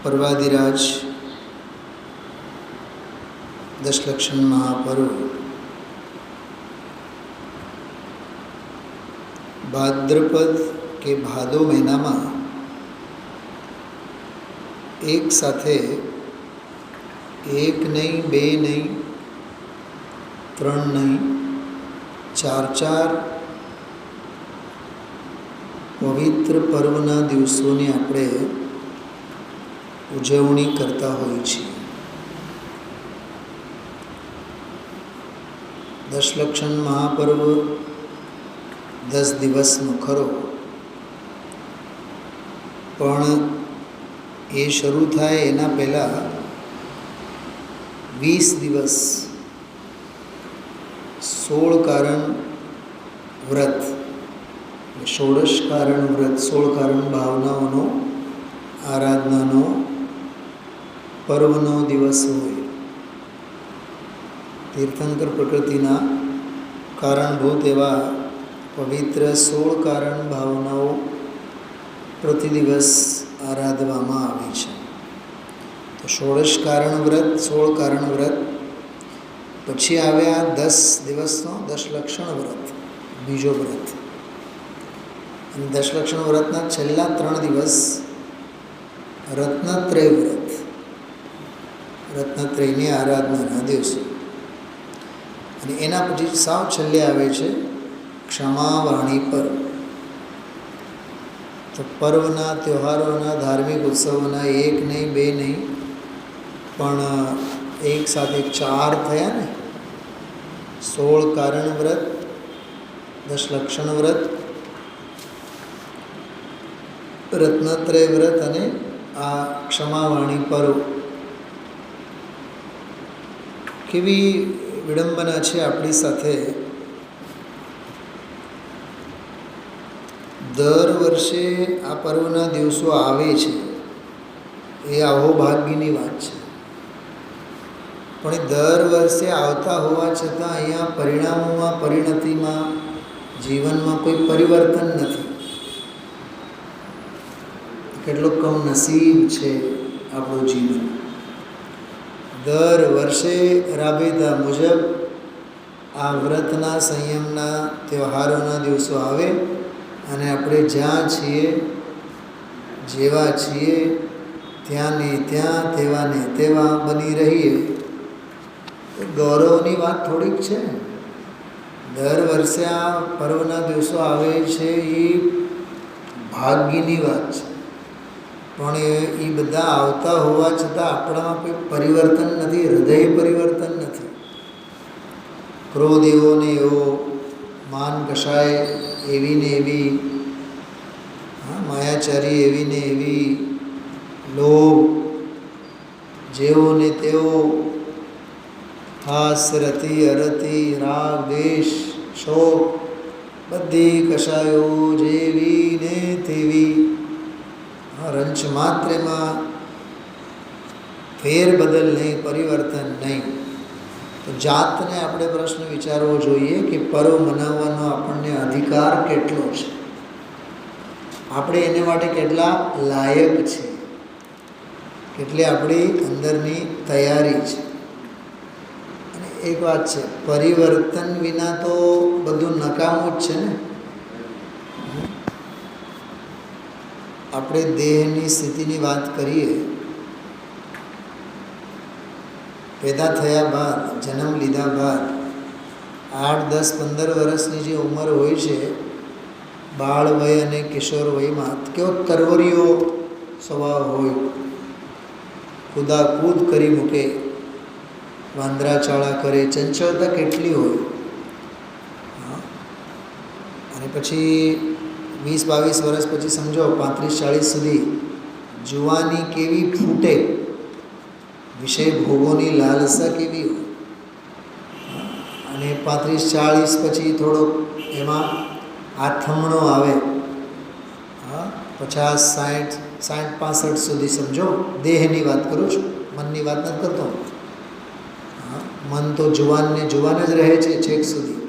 पर्वादिराज दशलक्षण महापर्व भाद्रपद के भादो महीना में एक साथे एक नहीं, बे नहीं, त्रण नहीं, चार पवित्र पर्वना दिवसोनी आपणे उजवणी करता होय छीए। दशलक्षण महापर्व 10 दिवसनो खरो, पण ए शरू थाय एना पहेला 20 दिवस 16 कारण व्रत, षोडश कारण व्रत, 16 कारण भावनाओनो आराधनानो पर्वनो दिवस होय। तीर्थंकर प्रकृतिना कारणभूत एवा पवित्र 16 कारण भावनाओ प्रति दिवस आराधवामां आवे छे। तो षोडश कारण व्रत, 16 कारण व्रत, पछी आवे आ 10 दिवसनो दशलक्षण व्रत, बीजो व्रत। અને દશલક્ષણ વ્રતના છેલ્લા 3 દિવસ રત્નત્રય વ્રત, રત્નત્રયની આરાધનાના દિવસો, અને એના પછી સાવ છેલ્લે આવે છે ક્ષમાવાણી પર્વ। તો પર્વના, તહેવારોના, ધાર્મિક ઉત્સવોના એક નહીં, બે નહીં, પણ એક સાથે 4 થયા ને, 16 કારણ વ્રત, દશલક્ષણ વ્રત, રત્નત્રય વ્રત અને આ ક્ષમાવાણી પર્વ। કેવી વિડંબના છે આપણી સાથે। દર વર્ષે આ પર્વના દિવસો આવે છે, એ અહોભાગ્યની વાત છે, પણ એ દર વર્ષે આવતા હોવા છતાં અહીંયા પરિણામોમાં, પરિણતિમાં, જીવનમાં કોઈ પરિવર્તન નથી। કેટલો કમનસીબ છે આપણું જીવન। દર વર્ષે રાબેતા મુજબ આ વ્રતના, સંયમના, તહેવારોના દિવસો આવે અને આપણે જ્યાં છીએ, જેવા છીએ ત્યાં ને ત્યાં, તેવા ને તેવા બની રહીએ। એ ગૌરવની વાત થોડીક છે। દર વર્ષે આ પર્વના દિવસો આવે છે, એ ભાગ્યની વાત છે, પણ એ બધા આવતા હોવા છતાં આપણામાં કોઈ પરિવર્તન નથી, હૃદય પરિવર્તન નથી। ક્રોધ એવો ને એવો, માન કશાય એવી ને એવી, માયાચારી એવી ને એવી, લોભ જેવો ને તેવો, હાસ, રતિ, અરતિ, રાગ, દ્વેષ, શોક, બધી કશાયો જેવી ને તેવી, રંચ માત્રમાં ફેરબદલ નહીં, પરિવર્તન નહીં। તો જાતને આપણે પ્રશ્ન વિચારવો જોઈએ કે પર્વ મનાવવાનો આપણને અધિકાર કેટલો છે, આપણે એને માટે કેટલા લાયક છે, કેટલી આપણી અંદરની તૈયારી છે। અને એક વાત છે, પરિવર્તન વિના તો બધું નકામું જ છે ને। આપણે દેહની સ્થિતિની વાત કરીએ, પેદા થયા બાદ, જન્મ લીધા બાદ 8, 10, 15 વર્ષની જે ઉંમર હોય છે, બાળ વય અને કિશોર વયમાં કેવો તરવરીયો સ્વભાવ હોય, કૂદાકૂદ કરી મૂકે, વાંદરાચાળા કરે, ચંચળતા કેટલી હોય। અને પછી 20-22 વર્ષ પછી સમજો 35-40 સુધી જુવાની કેવી ફૂટે, વિષય ભોગોની લાલસા કેવી હોય, અને 35-40 પછી થોડોક એમાં આથમણો આવે, 50, 60, 65 સુધી સમજો, દેહની વાત કરું છું, મનની વાત નથી કરતો। મન તો જુવાન ને જુવાન જ રહે છે છેક સુધી।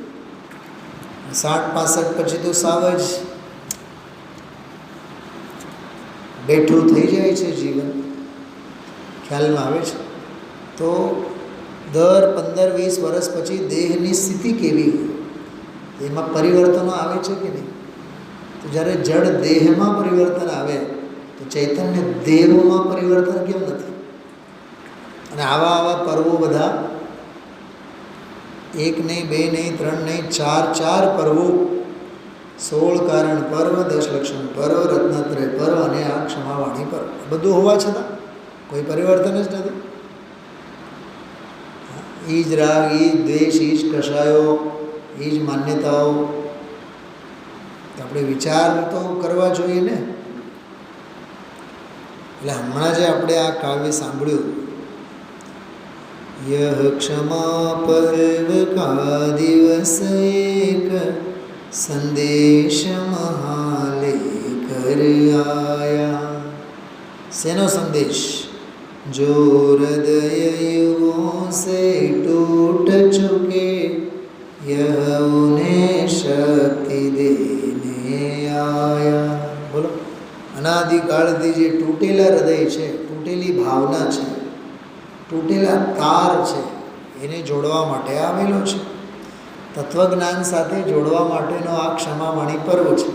60-65 પછી તો સાવ જ બેઠું થઈ જાય છે જીવન। ખ્યાલમાં આવે છે? તો દર 15-20 વર્ષ પછી દેહની સ્થિતિ કેવી હોય એમાં પરિવર્તનો આવે છે કે નહીં? તો જ્યારે જડ દેહમાં પરિવર્તન આવે તો ચૈતન્ય દેવમાં પરિવર્તન કેમ નથી? અને આવા પર્વો બધા 1 નહીં, 2 નહીં, 3 નહીં, 4 પર્વો, 16 કારણ પર્વ, 10 લક્ષણ પર્વ, રત્નત્રય પર્વ અને આ ક્ષમાવાણી પર્વ, બધું હોવા છતાં કોઈ પરિવર્તન જ નથી. એ જ રાગ, એ જ દ્વેષ, એ જ કષાયો, એ જ માન્યતાઓ. આપણે વિચાર તો કરવા જોઈએ ને. એટલે હમણાં જે આપણે આ કાવ્ય સાંભળ્યું, યહ ક્ષમા પર્વ કા દિવસ એક સંદેશ મહાલે કર આયા. શેનો સંદેશ? જો હૃદય યુગોं से टूट चुके यह उन्हें शक्ति देने आया. બોલો, અનાદિકાળથી જે તૂટેલા હૃદય છે, તૂટેલી ભાવના છે, તૂટેલા તાર છે, એને જોડવા માટે આવેલો છે. તત્વજ્ઞાન સાથે જોડવા માટેનો આ ક્ષમાવાણી પર્વ છે.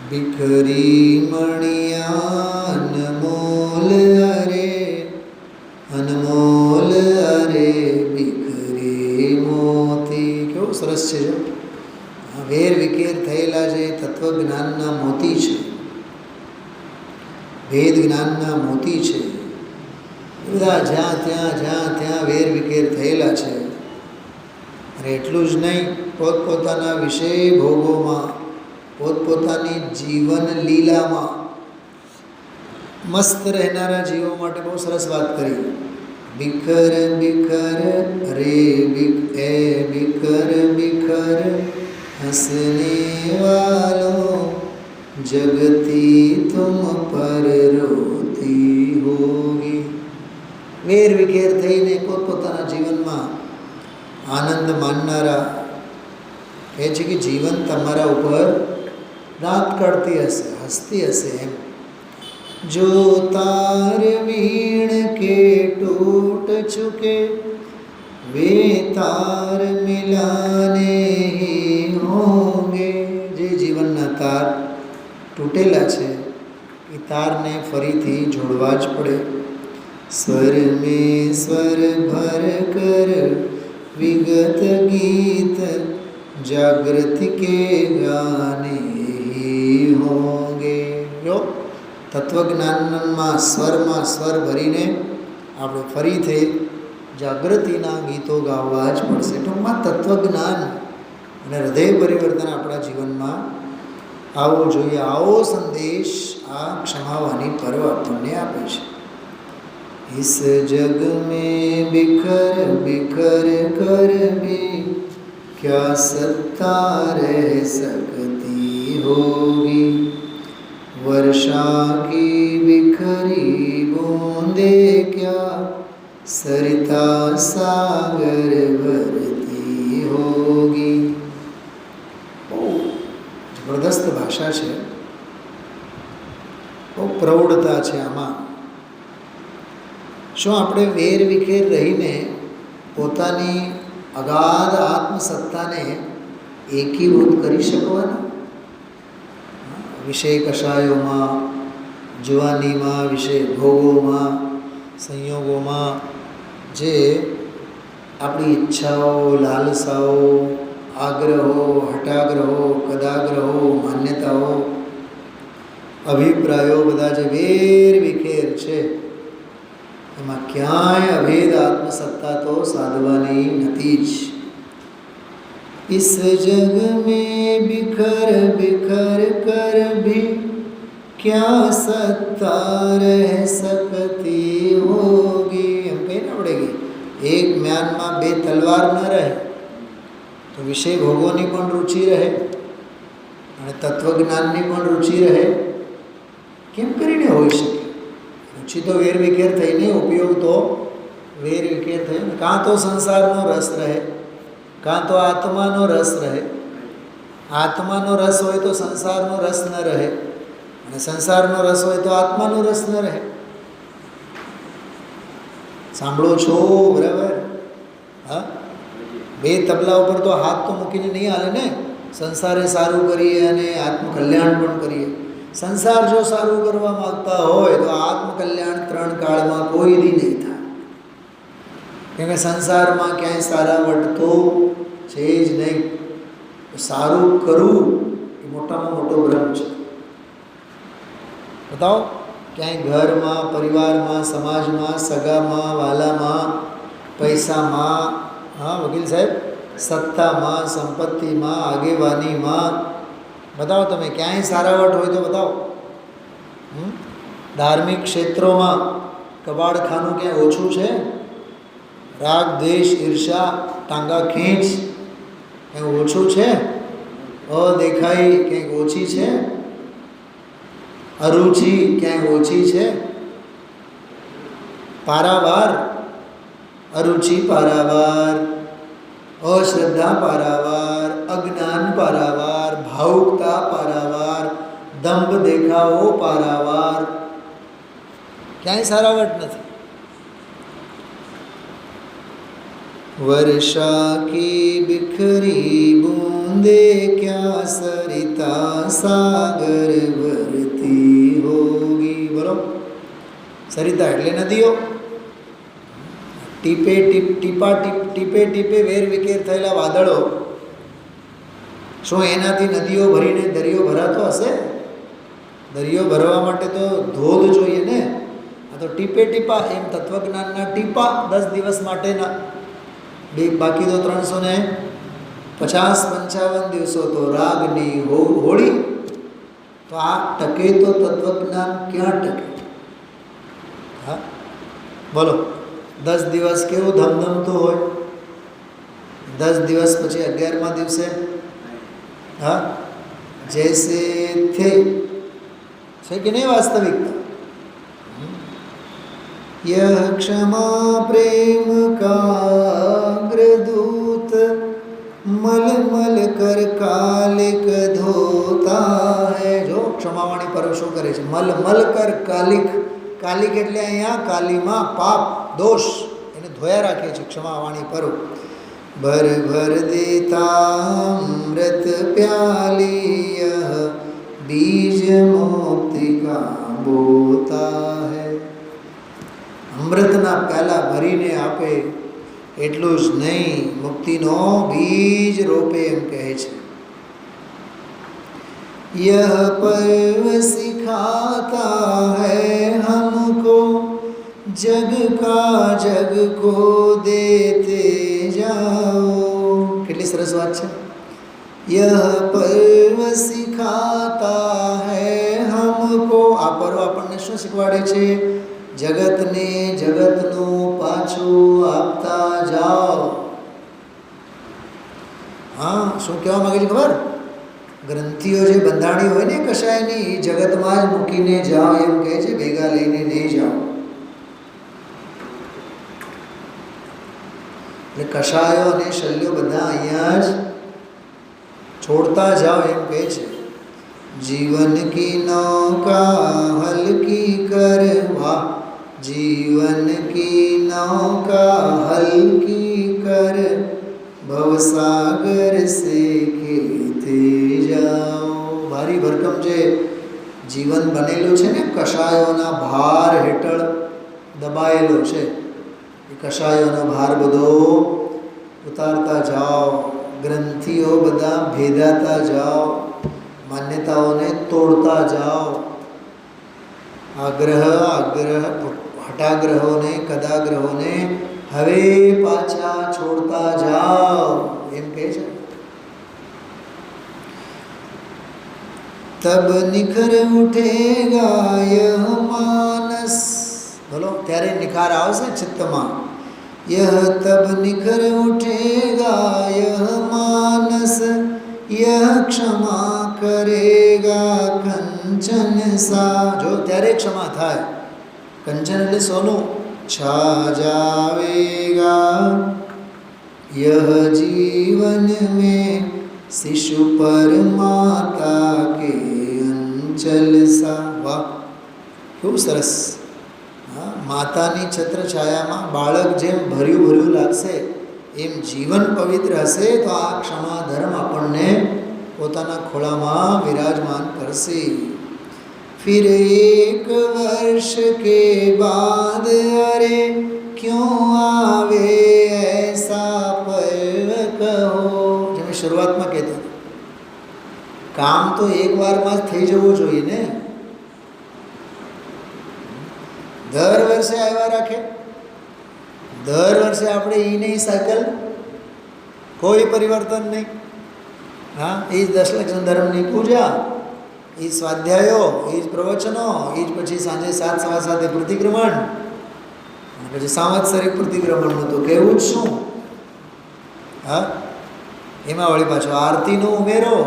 બિખરી મણિયા અનમોલ અરે, અનમોલ અરે બિખરી મોતી. કેવું સરસ છે! જો વેર વિખેર થયેલા જે તત્વજ્ઞાનના મોતી છે, ભેદ જ્ઞાનના મોતી છે, એ બધા જ્યાં ત્યાં વેર વિખેર થયેલા છે. અને એટલું જ નહીં, પોતપોતાના વિષય ભોગોમાં, પોતપોતાની જીવન લીલામાં મસ્ત રહેનારા જીવો માટે બહુ સરસ વાત કરી. બિખર બિખર રે બિખર બિખર હસને વાલો જગતી તુમ પર રોતી હોગી. વેર વિખેર થઈને પોતપોતાના જીવનમાં આનંદ માનનારા કહે છે કે જીવન તમારા ઉપર દાંત કાઢતી હશે, હસતી હશે એમ. જો તાર વીણ કે ટૂટ ચુકે વે તાર મિલાને હી હોંગે. જે જીવનના તાર તૂટેલા છે એ તારને ફરીથી જોડવા જ પડે. સ્વર મેં સ્વર ભર કર વિગત ગીત જાગૃતિ કે ગાને હી હોંગે. જો તત્વજ્ઞાનમાં સ્વરમાં સ્વર ભરીને આપણે ફરીથી જાગૃતિના ગીતો ગાવા જ પડશે. ટૂંકમાં તત્વજ્ઞાન અને હૃદય પરિવર્તન આપણા જીવનમાં આવવું જોઈએ. આવો સંદેશ આ ક્ષમાવાની પર્વ આપણને આપે છે. इस जग में बिखर बिखर कर भी क्या सत्ता रह सकती होगी. वर्षा की बिखरी बूंदे क्या सरिता सागर भरती होगी. બહુ જબરદસ્ત ભાષા છે, બહુ પ્રૌઢતા છે આમાં. શું આપણે વેર વિખેર રહીને પોતાની અગાધ આત્મસત્તાને એકીભૂત કરી શકવાના? વિષય કષાયોમાં, જુવાનીમાં, વિષય ભોગોમાં, સંયોગોમાં જે આપણી ઈચ્છાઓ, લાલસાઓ, આગ્રહો, હટાગ્રહો, કદાગ્રહો, માન્યતાઓ, અભિપ્રાયો બધા જે વેર વિખેર છે એમાં ક્યાંય અભેદ આત્મસત્તા તો સાધવાની નથી જ. इस जग में बिखर बिखर कर भी क्या सत्ता रह सकती होगी. એમ કહીને પડેગી. એક म्याનમાં બે તલવાર ન રહે તો વિષય ભોગોની પણ રુચિ રહે અને તત્વજ્ઞાનની પણ રુચિ રહે. કેમ કરીને હોઈ શકે? રુચિ તો વેર વિખેર થઈને, ઉપયોગ તો વેર વિખેર થઈને. કાં તો સંસારનો રસ રહે, કાં તો આત્માનો રસ રહે. આત્માનો રસ હોય તો સંસારનો રસ ન રહે, અને સંસારનો રસ હોય તો આત્માનો રસ ન રહે. સાંભળો છો બરાબર? હા, બે તબલા ઉપર તો હાથ તો મૂકીને નહીં હાલે ને. સંસારે સારું કરીએ અને આત્મકલ્યાણ પણ કરીએ. સંસાર જો સારું કરવા માગતા હોય તો આત્મકલ્યાણ 3 કાળમાં કોઈ દી નહીં થાય. કેમ કે સંસારમાં ક્યાંય સારા વટતો છે જ નહીં. સારું કરવું એ મોટામાં મોટો બ્રહ્મ છે. બતાવો, ક્યાંય ઘરમાં, પરિવારમાં, સમાજમાં, સગામાં, વાલામાં, પૈસામાં, હા વકીલ સાહેબ, સત્તામાં, સંપત્તિમાં, આગેવાનીમાં, બતાવો તમે ક્યાંય સારાવટ હોય તો બતાવો. ધાર્મિક ક્ષેત્રોમાં કબાડખાનું ક્યાંય ઓછું છે? રાગ, દ્વેષ, ઈર્ષા, ટાંગા ખેંચ ક્યાંય ઓછું છે? અદેખાઈ ક્યાંક ઓછી છે? અરુચિ ક્યાંય ઓછી છે? પારાવાર, અરુચિ પારાવાર, અશ્રદ્ધા પારાવાર, અજ્ઞાન પારાવાર, ભાવુકતા પારાવાર, દંભ દેખાવો પારાવાર, ક્યાંય સારાવટ નથી. वर्षा की बिखरी बूंदे क्या सरिता सागर भरती होगी. बोलो, સરિતા એટલે નદીઓ. ટીપે ટીપે વેર વિખેર થયેલા વાદળો, શું એનાથી નદીઓ ભરીને દરિયો ભરાતો હશે? દરિયો ભરવા માટે તો ધોધ જોઈએ ને. આ તો ટીપે ટીપા, એમ તત્વજ્ઞાનના ટીપા 10 દિવસ માટેના, બાકી તો 350-55 દિવસો તો રાગની હોળી. તો આ ટકે તો તત્વજ્ઞાન ક્યાં ટકે? હા બોલો, 10 દિવસ કેવું ધમધમતું હોય, 10 દિવસ પછી 11મા દિવસે હા જૈસે થે છે કે નહીં વાસ્તવિકતા? यह क्षमा प्रेम का अग्रदूत मल मल कर कालिक धोता है. જો ક્ષમાવાણી પર શું કરે છે? મલ મલ કર કાલિક. કાલિક એટલે અહીંયા કાલીમાં પાપ દોષ એને ધોયા રાખે છે ક્ષમાવાણી પર. ભર ભર દેતા અમૃત પ્યાલી યહ બીજ મોક્તિ કા બોતા હૈ. અમૃતના પ્યાલા ભરીને આપે એટલું જ નહીં, મુક્તિનો બીજ રોપે એમ કહે છે. यह पर्व सिखाता है हमको जग का जग को देते जाओ. કેટલી સરસ વાત છે. यह पर्व सिखाता है हमको. આ પર્વ આપણને શું શીખવાડે છે? જગતને જગતનું પાછું આપતા જાઓ. હા, શું કહેવા માંગે છે ખબર? ગ્રંથિઓ જે બંધાણી હોય ને કશાયની, એ જગતમાં જ મૂકીને જાઓ એમ કહે છે, ભેગા લઈને નહીં જાઓ. એટલે કશાયો અને શલ્યો બધા અહીંયા જ છોડતા જાઓ એમ કહે છે. જીવન કી નૌકા હલકી કરવા, जीवन की नौका हल्की कर भवसागर से खेते जाओ. ભારી ભરકમ જે જીવન બનેલું છે ને, કષાયોના ભાર હેઠળ દબાયેલો છે, એ કષાયોનો ભાર બધો ઉતારતા જાઓ. ગ્રંથિઓ બધા ભેદાતા જાઓ, માન્યતાઓને તોડતા જાઓ. આગ્રહ હટાગ્રહોને કદાગ્રહોને હવે પાછા છોડતા જાઓ એમ કહે છે. તબ નિખર ઉઠેગા યહ માનસ. બોલો, ત્યારે નિખાર આવશે ચિત્તમાં. યહ તબ નિખર ઉઠેગા યહ માનસ, યહ ક્ષમા કરેગા કંચન સા. જો ત્યારે ક્ષમા થાય. કંચન એટલે સોનું. છા જાવેગા યહ જીવન में शिशु पर माता के अंचल सा. વાહ, ખૂબ સરસ. હા, માતાની છત્રછાયામાં બાળક જેમ ભર્યું ભર્યું લાગશે એમ જીવન પવિત્ર હશે તો આ ક્ષમા ધર્મ આપણને પોતાના ખોળામાં વિરાજમાન કરશે. फिर एक वर्ष के बाद अरे क्यों आवे ऐसा पर्व कहो. જે મેં શરૂઆતમાં કહેતા કામ તો એક વારમાં જ થઈ જવું જોઈએ ને. દર વર્ષે આવ્યા રાખે, દર વર્ષે આપણે એ નહીં સાયકલ, કોઈ પરિવર્તન નહીં. હા, એ જ દશલક્ષણ ધર્મની પૂજા, એ જ સ્વાધ્યાયો, એ જ પ્રવચનો, એ જ પછી સાંજે 7 સવા 7 પ્રતિક્રમણ, અને પછી સાવત્સરિક પ્રતિક્રમણનું તો કહેવું જ શું. હા, એમાં વળી પાછો આરતીનો ઉમેરો,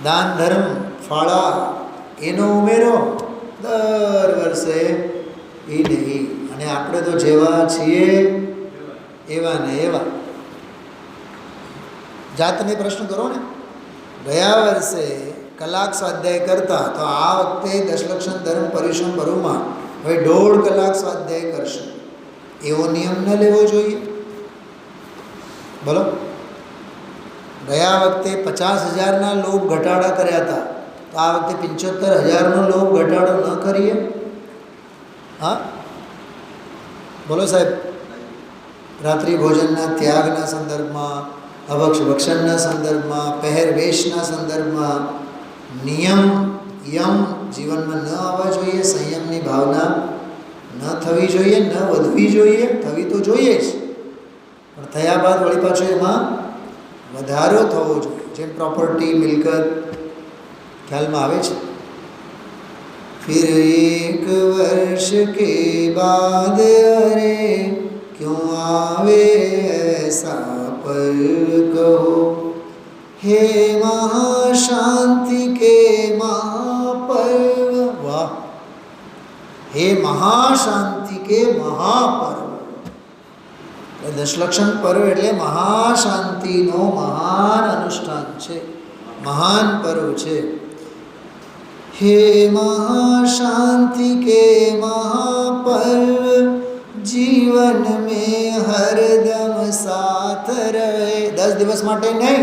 દાન ધર્મ ફાળા એનો ઉમેરો દર વર્ષે એ નહીં. અને આપણે તો જેવા છીએ એવા ને એવા. જાતને પ્રશ્ન કરો ને, ગયા વર્ષે કલાક સ્વાધ્યાય કરતા તો આ વખતે દશલક્ષણ ધર્મ પરિશ્રમ ભરૂમાં હવે 1.5 કલાક સ્વાધ્યાય કરશે. એવો નિયમ ન લેવો જોઈએ. બોલો, ગયા વખતે 50,000ના લોભ ઘટાડા કર્યા હતા તો આ વખતે 75,000નો લોભ ઘટાડો ન કરીએ? હા, બોલો સાહેબ. રાત્રિ ભોજનના ત્યાગના સંદર્ભમાં, અભક્ષ ભક્ષણના સંદર્ભમાં, પહેરવેશના સંદર્ભમાં નિયમ યમ જીવનમાં ન આવવા જોઈએ. સંયમની ભાવના ન થવી જોઈએ, ન વધવી જોઈએ. થવી તો જોઈએ જ, પણ થયા બાદ વળી પાછો એમાં વધારો થવો જોઈએ. જેમ પ્રોપર્ટી, મિલકત ખ્યાલમાં આવે છે. फिर एक वर्ष के बाद अरे क्यों आवे ऐसा पर्व कहो. हे महाशांति के महापर्व. वाह, हे महाशांति के महापर्व. દશલક્ષણ પર્વ એટલે મહાશાંતિનો મહાન અનુષ્ઠાન છે, મહાન પર્વ છે. हे महाशांति के महापर्व जीवन में हरदम साथ रहे. 10 દિવસ માટે નહીં,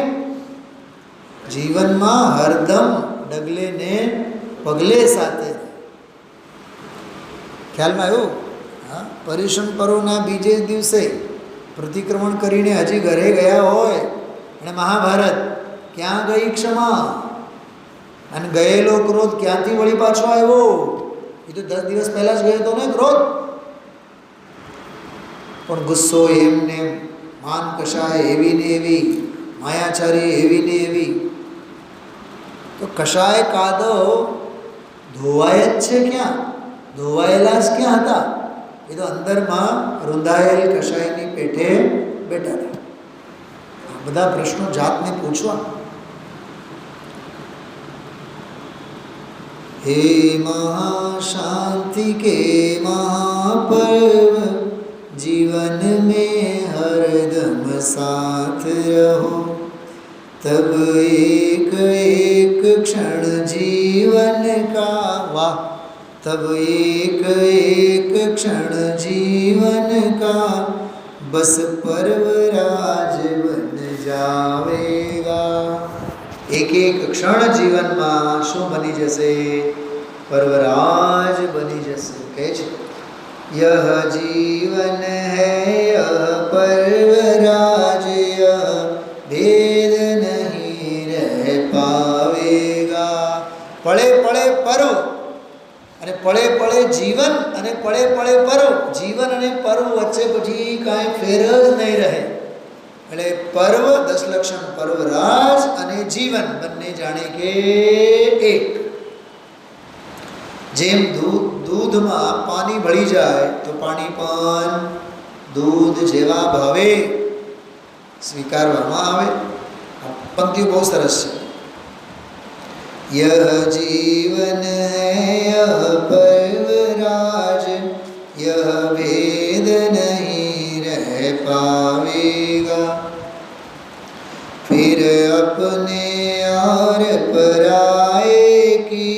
જીવનમાં હરદમ ડગલે ને પગલે સાથે. ખ્યાલમાં આવ્યું? હા, પરિશ્રમ પર્વના બીજે દિવસે પ્રતિક્રમણ કરીને હજી ઘરે ગયા હોય અને મહાભારત ક્યાં ગઈ ક્ષમા, અને ગયેલો ક્રોધ ક્યાંથી વળી પાછો આવ્યો? એ તો 10 દિવસ પહેલાં જ ગયો હતો ને ક્રોધ. પણ ગુસ્સો એમને, માન કશાય એવી ને એવી, માયાચારી એવી ને એવી. તો કશાય કાદવ ધોવાય જ છે ક્યાં? ધોવાયેલા જ ક્યાં હતા? એ તો અંદરમાં રૂંધાયેલ કશાયની પેઠે બેઠા હતા. આ બધા પ્રશ્નો જાતને પૂછવા. हे महाशांति के महापर्व जीवन में हरदम साथ रहो. तब एक एक क्षण जीवन का. वाह, तब एक एक क्षण जीवन का बस पर्वराज बन जावेगा. એક એક ક્ષણ જીવનમાં શું બની જશે? પર્વરાજ બની જશે. કહે છે યહ જીવન હૈ યહ પર્વરાજ યહ ભેદ નહીં રહ પાવેગા. પળે પળે પર્વ અને પળે પળે જીવન અને પળે પળે પર્વ. જીવન અને પર્વ વચ્ચે પછી કાંઈ ફેર જ નહીં રહે. એટલે પર્વ, દશલક્ષણ પર્વરાજ અને જીવન બંને જાણે કે એક. જેમ દૂધમાં પાણી ભળી જાય તો પાણી પણ દૂધ જેવા ભાવે સ્વીકારવામાં આવે. પંક્તિઓ બહુ સરસ છે. યહ જીવન યહ પર્વરાજ યહ ભેદ નહીં રહ પાવેગા. फिर अपने और पराए की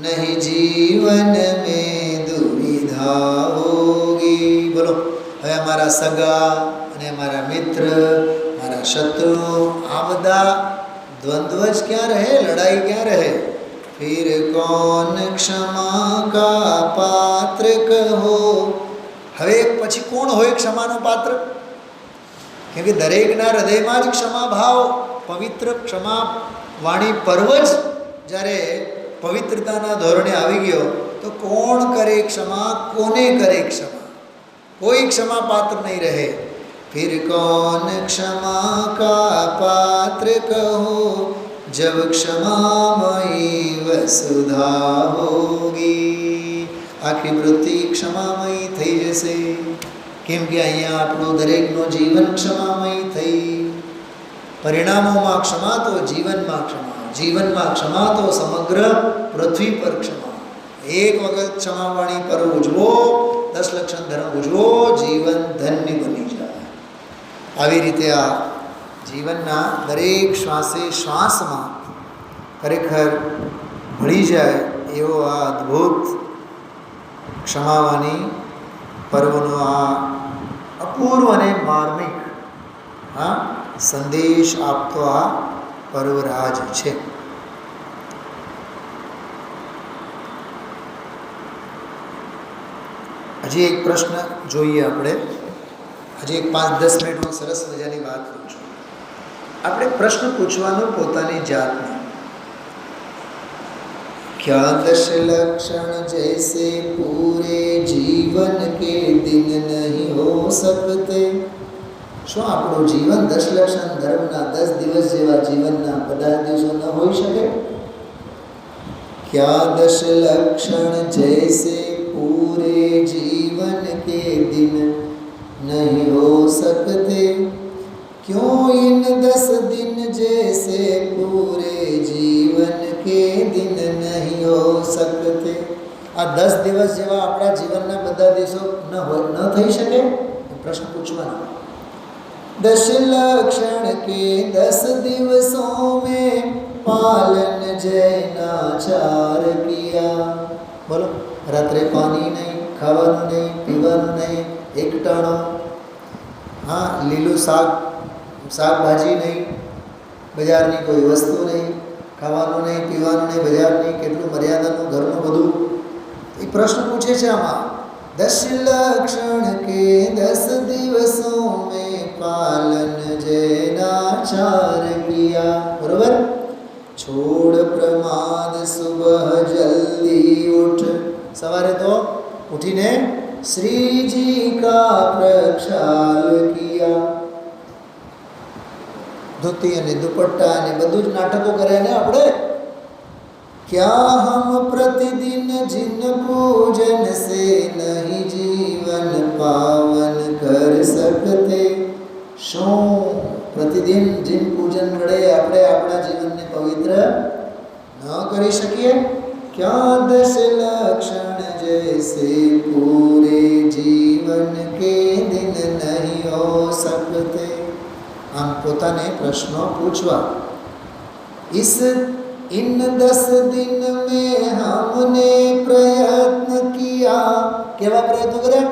नहीं जीवन में મારા સગા અને મારા મિત્ર, મારા શત્રુ, આ બધા દ્વંદ્વ જ ક્યાં રહે, લડાઈ ક્યાં રહે? ફિર કોન ક્ષમા કા પાત્ર કહો. હવે પછી કોણ હોય ક્ષમાનો પાત્ર? કેમ કે દરેકના હૃદયમાં જ ક્ષમા ભાવ, પવિત્ર ક્ષમા વાણી પર્વ જ જ્યારે પવિત્રતાના ધોરણે આવી ગયો તો કોણ કરે ક્ષમા, કોને કરે ક્ષમા? કોઈ ક્ષમા પાત્ર નહીં રહે. ફિર કોન ક્ષમા કા પાત્ર કહો, જબ ક્ષમામયી વસુધા હોગી. આખી વૃત્તિ ક્ષમામયી થઈ જશે. કેમ કે અહીંયા આપણું દરેકનું જીવન ક્ષમામય થઈ. પરિણામોમાં ક્ષમા તો જીવનમાં ક્ષમા, જીવનમાં ક્ષમા તો સમગ્ર પૃથ્વી પર ક્ષમા. એક વખત ક્ષમાવાણી પર ઉજવો, 10 લક્ષણ ધર્મ ઉજવો, જીવન ધન્ય બની જાય. આવી રીતે આ જીવનના દરેક શ્વાસે શ્વાસમાં ખરેખર ભળી જાય એવો આ અદ્ભુત ક્ષમાવાની પર્વનો આ અપૂર્વ અને માર્મિક સંદેશ આપતો આ પર્વરાજ છે. હજી એક પ્રશ્ન જોઈએ આપણે. હજી એક 5-10 મિનિટમાં સરસ મજાની વાત પૂછું. આપણે પ્રશ્ન પૂછવાનું પોતાની જાતને, क्या 10 लक्षण जैसे पूरे जीवन के दिन नहीं हो सकते? શું આપણું જીવન 10 લક્ષણ ધર્મના 10 દિવસ જેવા જીવનના બધા દિવસો ન હોઈ શકે? क्या 10 लक्षण जैसे पूरे जीवन के दिन नहीं हो सकते? क्यों इन 10 दिन जैसे पूरे जीवन के दिन नहीं हो सकते? આ 10 દિવસ જેવા આપણા જીવનના બધા દિવસો ન થઈ શકે? પ્રશ્ન પૂછવાનો. 10 लक्षण के 10 दिवसों में पालन जैनाचार किया. बोलो. रात्रे पानी नहीं, ખાવાનું નહીં, પીવાનું નહીં, એકટાણો, લીલું શાકભાજી નહીં, બજારની કોઈ વસ્તુ નહીં, ખાવાનું નહીં, પીવાનું નહીં, બજારની કેટલું મર્યાદાનું, ઘરનું બધું. એ પ્રશ્ન પૂછે છે આમાં. 10 लक्षण के 10 दिवसों में पालन जैनाचार किया. बरोबर. छोड़ प्रमाद सुबह जल्दी उठ. सवारे तो उठीने श्री जी का प्रक्षाल किया. धोती અને દુપટ્ટા અને બધું જ નાટકો કર્યા ને આપણે. क्या हम प्रतिदिन जिन पूजन से नहीं जीवन पावन कर सकते? શું પ્રતિદિન જીન પૂજન વડે આપણે આપણા જીવનને પવિત્ર ન કરી શકીએ? क्या 10 लक्षण जैसे पूरे जीवन के दिन नहीं हो सकते? આમ પોતાને પ્રશ્નો પૂછવા. इन 10 दिन में हमने प्रयत्न किया. केवा प्रयत्न करे?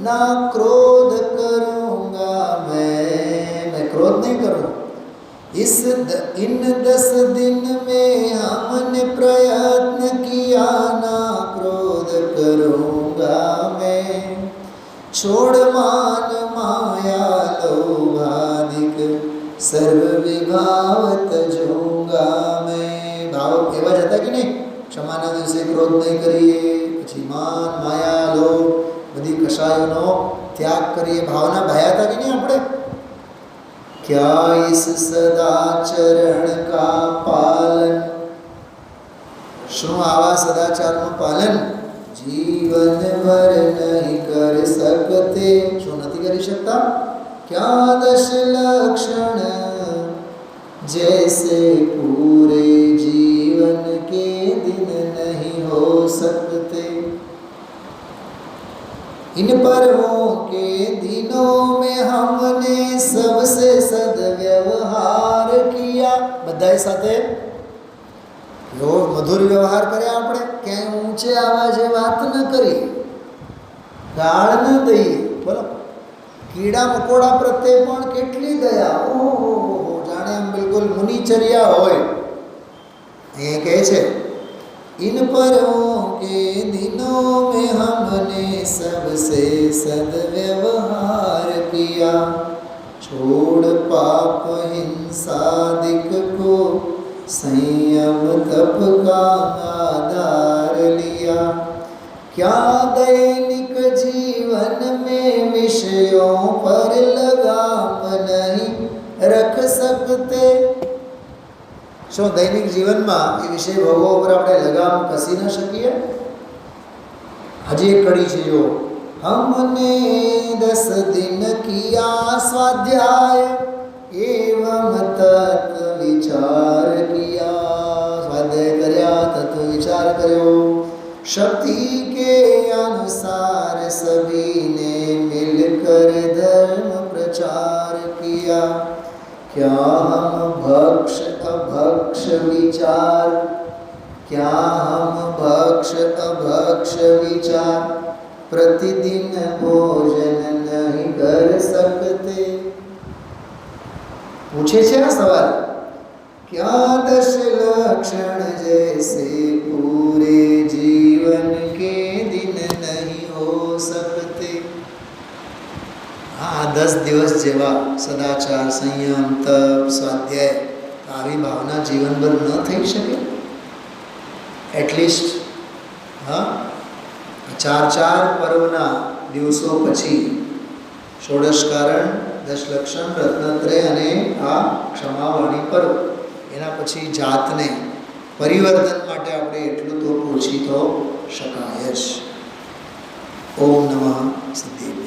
ना क्रोध करूंगा मैं क्रोध नहीं करूँ. इन 10 दिन में हमने प्रयत्न किया, ना क्रोध करूंगा मैं. छोड़ मान माया लोभादिक सर्व विभाव तजूंगा मैं. ભાવ એવા જ હતા કે નહીં? ક્ષમાના દિવસે ક્રોધ નહીં કરીએ, પછી માન માયા લોભ બધી કષાયોનો ત્યાગ કરીએ, ભાવના ભયા હતા કે નહીં આપણે? क्या इस सदाचरण का पालन? શું આવા સદાચારનું પાલન જીવન ભર નહીં કરી શકતે? શું નથી કરી શકતા? क्या 10 लक्षण जैसे पूरे जीवन के दिन नहीं हो सकते? इन पर्वों के दिनों में हमने सबसे सद्व्यवहार किया. બધાય સાથે એવો મધુર વ્યવહાર કર્યા આપણે. ક્યાંય ઊંચે આવાજે વાત ન કરી, ગાળ ન દઈએ. બોલો. કીડા મકોડા પ્રત્યે પણ કેટલી દયા, ઓહો, જાણે આમ બિલકુલ મુનિચર્યા હોય. એ કહે છે, इन परों के दिनों में हमने सबसे सद्व्यवहार किया, छोड़ पाप हिंसादिक को संयम तप का आधार लिया, क्या दैनिक जीवन में विषयों पर लगाम नहीं रख सकते. શું દૈનિક જીવનમાં એ વિષય ભોગવો ઉપર આપણે લગામ કસી ન શકીએ? હજી એક કડી છે જો, हमने 10 दिन किया स्वाध्याय एवं तत्व विचार किया, સ્વાધ્યાય કર્યા, તત્વ વિચાર કર્યો, शक्ति के अनुसार सभी ने मिलकर धर्म प्रचार किया, क्या हम भक्ष अभक्ष विचार, क्या हम भक्ष अभक्ष विचार प्रतिदिन भोजन नहीं कर सकते. पूछे છે આ સવાલ, क्या 10 लक्षण जैसे पूरे जीवन के दिन नहीं हो सकते. આ 10 દિવસ જેવા સદાચાર, સંયમ, તપ, સ્વાધ્યાય, આવી ભાવના જીવનભર ન થઈ શકે. એટલીસ્ટ ચાર પર્વના દિવસો પછી ષોડશ કારણ, 10 લક્ષણ, રત્નત્રય અને આ ક્ષમાવાણી પર્વ, એના પછી જાતને પરિવર્તન માટે આપણે એટલું તો પૂછી તો શકાય જ. ઓમ નમઃ સિદ્ધિ.